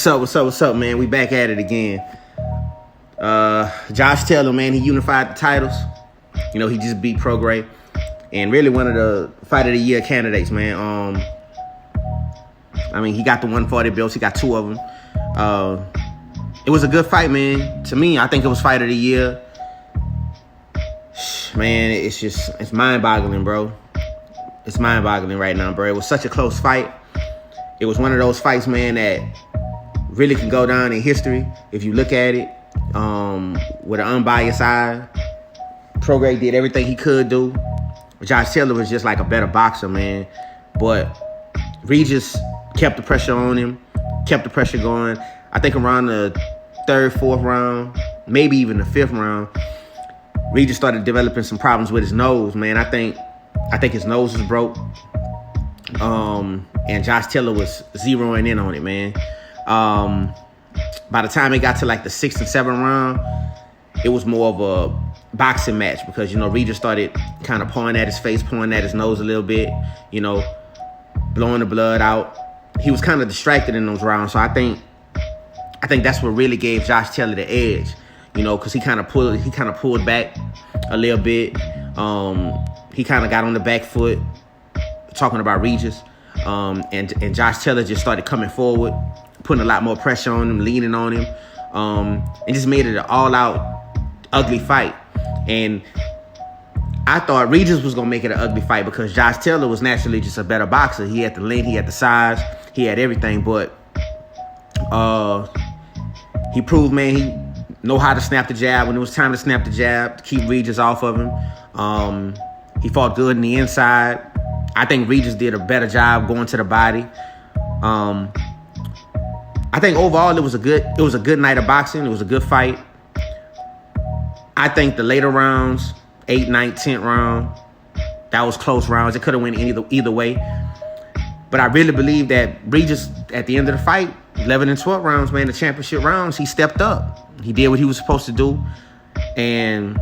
What's up, man? We back at it again. Josh Taylor, man, he unified the titles. You know, he just beat Prograis. And really one of the Fight of the Year candidates, man. I mean, he got the 140 belts. He got 2 of them. It was a good fight, man. To me, I think it was Fight of the Year. Man, it's mind-boggling, bro. It's mind-boggling right now, bro. It was such a close fight. It was one of those fights, man, that really can go down in history if you look at it with an unbiased eye. Prograis did everything he could do. Josh Taylor was just like a better boxer, man. But Regis kept the pressure on him, kept the pressure going. I think around the 3rd, 4th round, maybe even the 5th round, Regis started developing some problems with his nose, man. I think his nose was broke. And Josh Taylor was zeroing in on it, man. By the time it got to like the 6th and 7th round, it was more of a boxing match because, you know, Regis started kind of pulling at his face, pulling at his nose a little bit, you know, blowing the blood out. He was kind of distracted in those rounds. So I think that's what really gave Josh Taylor the edge, you know, because he kind of pulled back a little bit. He kind of got on the back foot, talking about Regis. And Josh Taylor just started coming forward, putting a lot more pressure on him, leaning on him, and just made it an all-out ugly fight. And I thought Regis was going to make it an ugly fight because Josh Taylor was naturally just a better boxer. He had the length, he had the size, he had everything. But he proved, man, he know how to snap the jab when it was time to snap the jab, to keep Regis off of him. He fought good in the inside. I think Regis did a better job going to the body. I think overall it was a good night of boxing. It was a good fight. I think the later rounds, 8th, 9th, 10th round, that was close rounds. It could have went either way. But I really believe that Regis, at the end of the fight, 11 and 12 rounds, man, the championship rounds, he stepped up. He did what he was supposed to do. And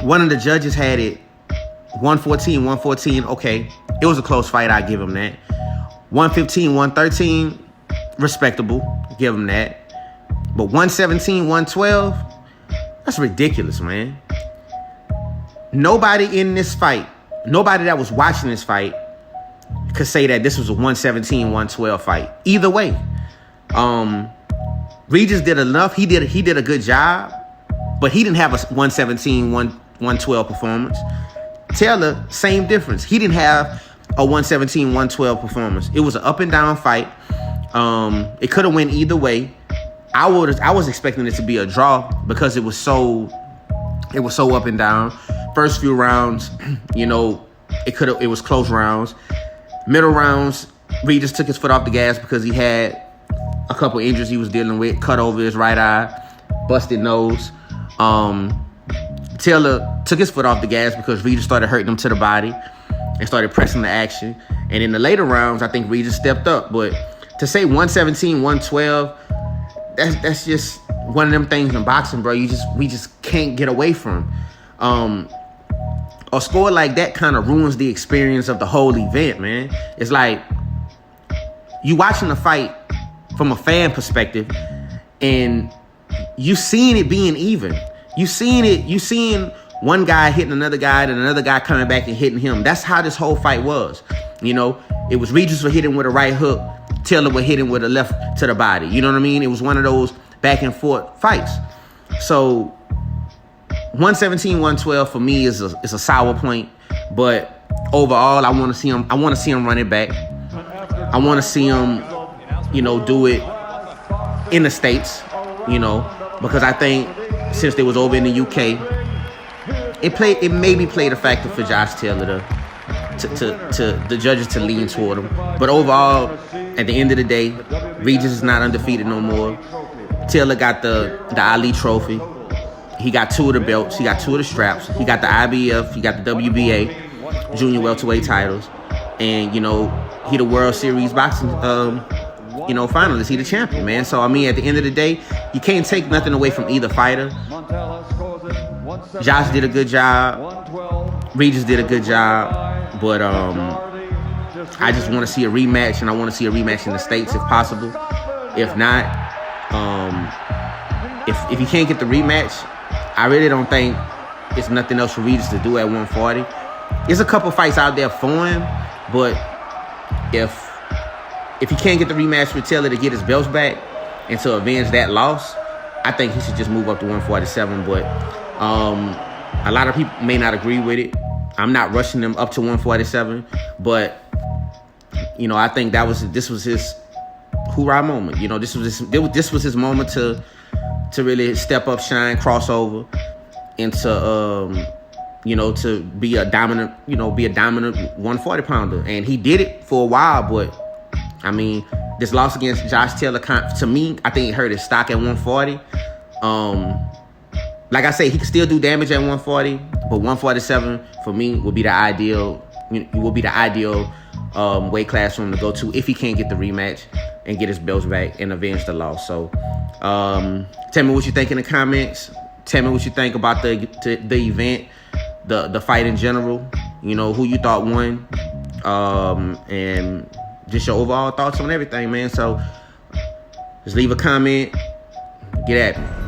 one of the judges had it 114. Okay, it was a close fight. I give him that. 115, 113, respectable. Give him that. But 117, 112, that's ridiculous, man. Nobody in this fight, nobody that was watching this fight could say that this was a 117, 112 fight. Either way, Regis did enough. He did a good job, but he didn't have a 117, 112 performance. Taylor, same difference. He didn't have a 117, 112 performance. It was an up and down fight. It could have went either way. I was expecting it to be a draw because it was so up and down. First few rounds, you know, it was close rounds. Middle rounds, Regis took his foot off the gas because he had a couple injuries he was dealing with. Cut over his right eye, busted nose. Taylor took his foot off the gas because Regis started hurting him to the body and started pressing the action. And in the later rounds, I think Regis stepped up. But to say 117, 112, that's just one of them things in boxing, bro. We just can't get away from. A score like that kind of ruins the experience of the whole event, man. It's like you watching the fight from a fan perspective, and you seeing it being even. You seeing one guy hitting another guy, and another guy coming back and hitting him. That's how this whole fight was. You know, it was Regis was hitting with a right hook, Taylor was hitting with a left to the body. You know what I mean? It was one of those back and forth fights. So 117, 112 for me is a sour point. But overall, I want to see him run it back. I want to see him, you know, do it in the States, you know, because I think since they was over in the UK, it maybe played a factor for Josh Taylor to the judges to lean toward him. But overall, at the end of the day, Regis is not undefeated no more. Taylor got the Ali trophy. He got 2 of the belts. He got 2 of the straps. He got the IBF. He got the WBA Junior Welterweight titles. And, you know, he the World Series boxing, you know, finalist. He the champion, man. So, I mean, at the end of the day, you can't take nothing away from either fighter. Josh did a good job. Regis did a good job. But I just want to see a rematch, and I want to see a rematch in the States if possible. If not, if he can't get the rematch, I really don't think it's nothing else for Regis to do at 140. There's a couple fights out there for him, but if he can't get the rematch with Taylor to get his belts back and to avenge that loss, I think he should just move up to 147. But a lot of people may not agree with it. I'm not rushing him up to 147, but I think this was his hoorah moment. This was his moment to really step up, shine, crossover, and to be a dominant 140 pounder. And he did it for a while, but I mean, this loss against Josh Taylor, to me, I think it hurt his stock at 140. Like I say, he can still do damage at 140, but 147 for me would be the ideal. Weight class for him to go to if he can't get the rematch and get his belts back and avenge the loss. So, tell me what you think in the comments. Tell me what you think about the event, the fight in general. Who you thought won, and just your overall thoughts on everything, man. So, just leave a comment. Get at me.